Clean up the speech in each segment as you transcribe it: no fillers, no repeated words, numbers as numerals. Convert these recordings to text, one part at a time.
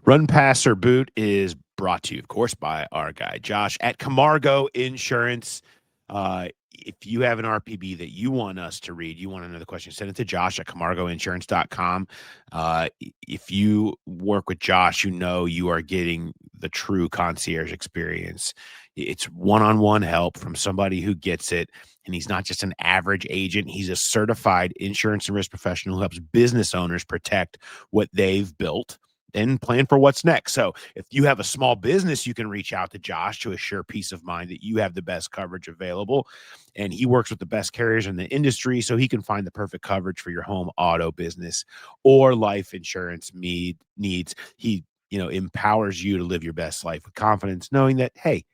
Run, Pass, or Boot is brought to you, of course, by our guy, Josh at Camargo Insurance. If you have an RPB that you want us to read, you want to know the question, send it to Josh at CamargoInsurance.com. If you work with Josh, you know you are getting the true concierge experience. It's one-on-one help from somebody who gets it. And he's not just an average agent. He's a certified insurance and risk professional who helps business owners protect what they've built and plan for what's next. So if you have a small business, you can reach out to Josh to assure peace of mind that you have the best coverage available. And he works with the best carriers in the industry, so he can find the perfect coverage for your home, auto, business, or life insurance needs. He, empowers you to live your best life with confidence, knowing that, hey,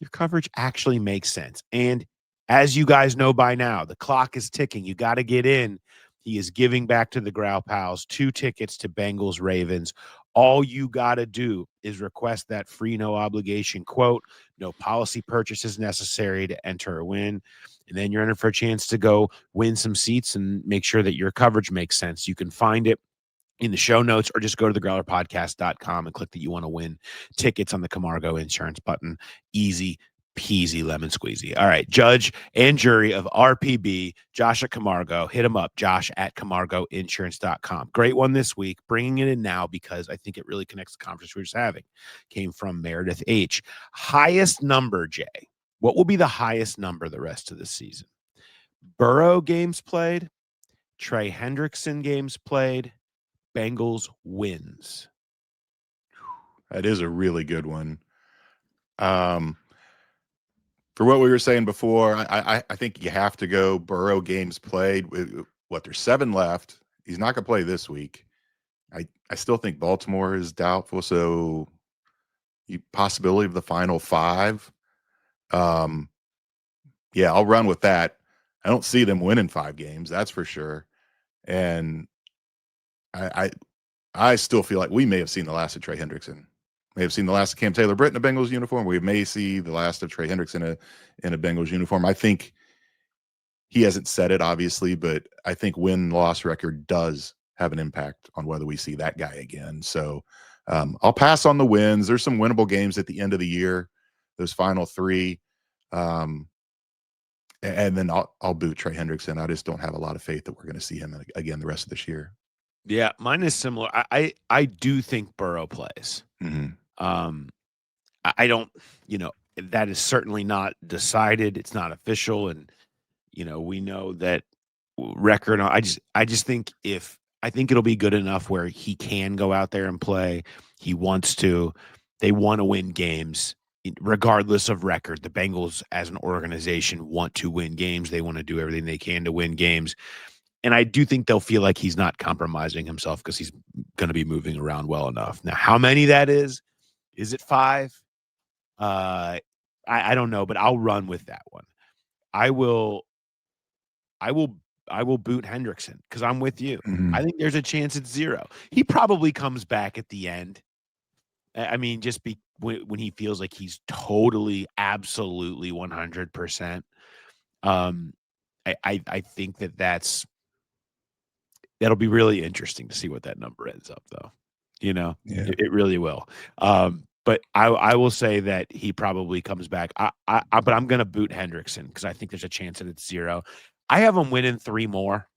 your coverage actually makes sense. And as you guys know by now, the clock is ticking. You got to get in. He is giving back to the Growl Pals 2 tickets to Bengals Ravens. All you got to do is request that free, no obligation quote. No policy purchase is necessary to enter or win. And then you're in for a chance to go win some seats and make sure that your coverage makes sense. You can find it in the show notes or just go to thegrowlerpodcast.com and click that you want to win tickets on the Camargo Insurance button. Easy peasy lemon squeezy. All right, judge and jury of RPB, Josh at Camargo. Hit him up, Josh at CamargoInsurance.com. Great one this week. Bringing it in now because I think it really connects the conference we're just having. Came from Meredith H. Highest number, Jay. What will be the highest number the rest of the season? Burrow games played, Trey Hendrickson games played, Bengals wins. That is a really good one. For what we were saying before, I think you have to go Burrow games played. There's 7 left. He's not going to play this week. I still think Baltimore is doubtful, so possibility of the final 5. Yeah, I'll run with that. I don't see them winning 5 games, that's for sure. And I still feel like we may have seen the last of Trey Hendrickson. May have seen the last of Cam Taylor-Britt in a Bengals uniform. We may see the last of Trey Hendrickson in a Bengals uniform. I think he hasn't said it, obviously, but I think win-loss record does have an impact on whether we see that guy again. So I'll pass on the wins. There's some winnable games at the end of the year, those final 3. And then I'll boot Trey Hendrickson. I just don't have a lot of faith that we're going to see him again the rest of this year. Yeah, mine is similar. I do think Burrow plays. Mm-hmm. I don't, that is certainly not decided. It's not official. And, we know that record. I just think I think it'll be good enough where he can go out there and play. He wants to. They want to win games regardless of record. The Bengals as an organization want to win games. They want to do everything they can to win games. And I do think they'll feel like he's not compromising himself because he's going to be moving around well enough. Now, how many that is it 5? I don't know, but I'll run with that one. I will boot Hendrickson because I'm with you. Mm-hmm. I think there's a chance it's 0. He probably comes back at the end. I mean, just when he feels like he's totally, absolutely 100%. I think that'll be really interesting to see what that number ends up, though. Yeah. It really will. But I will say that he probably comes back. But I'm going to boot Hendrickson because I think there's a chance that it's 0. I have him winning 3 more.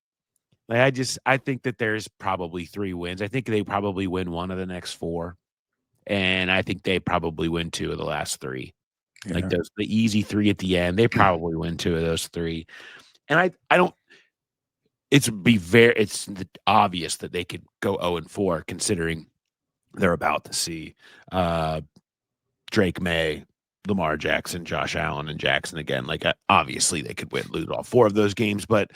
I think that there's probably 3 wins. I think they probably win 1 of the next 4, and I think they probably win 2 of the last 3. Yeah. Like the easy 3 at the end, they probably win 2 of those 3. And I don't. It's obvious that they could go 0-4 considering they're about to see Drake May, Lamar Jackson, Josh Allen, and Jackson again. Obviously they could lose all 4 of those games, but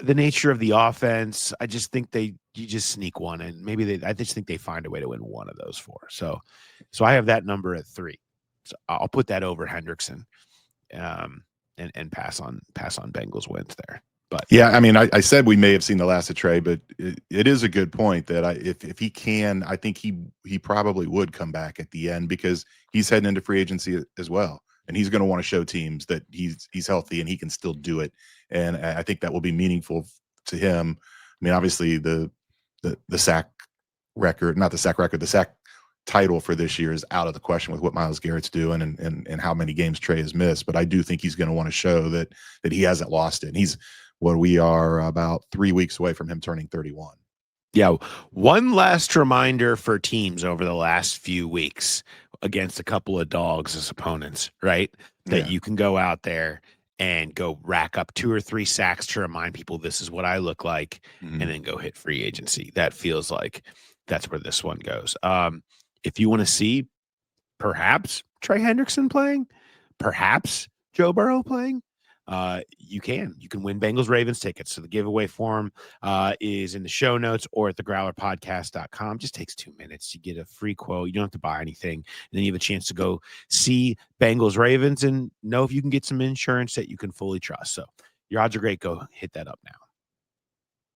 the nature of the offense, I just think you just sneak one, and I just think they find a way to win 1 of those 4. So I have that number at 3. So I'll put that over Hendrickson, and pass on Bengals wins there. But yeah, I mean, I said we may have seen the last of Trey, but it is a good point that if he can, I think he probably would come back at the end because he's heading into free agency as well, and he's going to want to show teams that he's healthy and he can still do it, and I think that will be meaningful to him. I mean, obviously the sack record, not the sack record, the sack title for this year is out of the question with what Myles Garrett's doing and how many games Trey has missed. But I do think he's going to want to show that he hasn't lost it. And he's what we are about 3 weeks away from him turning 31. Yeah. One last reminder for teams over the last few weeks against a couple of dogs as opponents, right? That you can go out there and go rack up 2 or 3 sacks to remind people this is what I look like, and then go hit free agency. That feels like that's where this one goes. If you want to see perhaps Trey Hendrickson playing, perhaps Joe Burrow playing, you can win Bengals Ravens tickets. So the giveaway form is in the show notes or at thegrowlerpodcast.com. Just takes 2 minutes. You get a free quote. You don't have to buy anything. And then you have a chance to go see Bengals Ravens and know if you can get some insurance that you can fully trust. So your odds are great. Go hit that up now.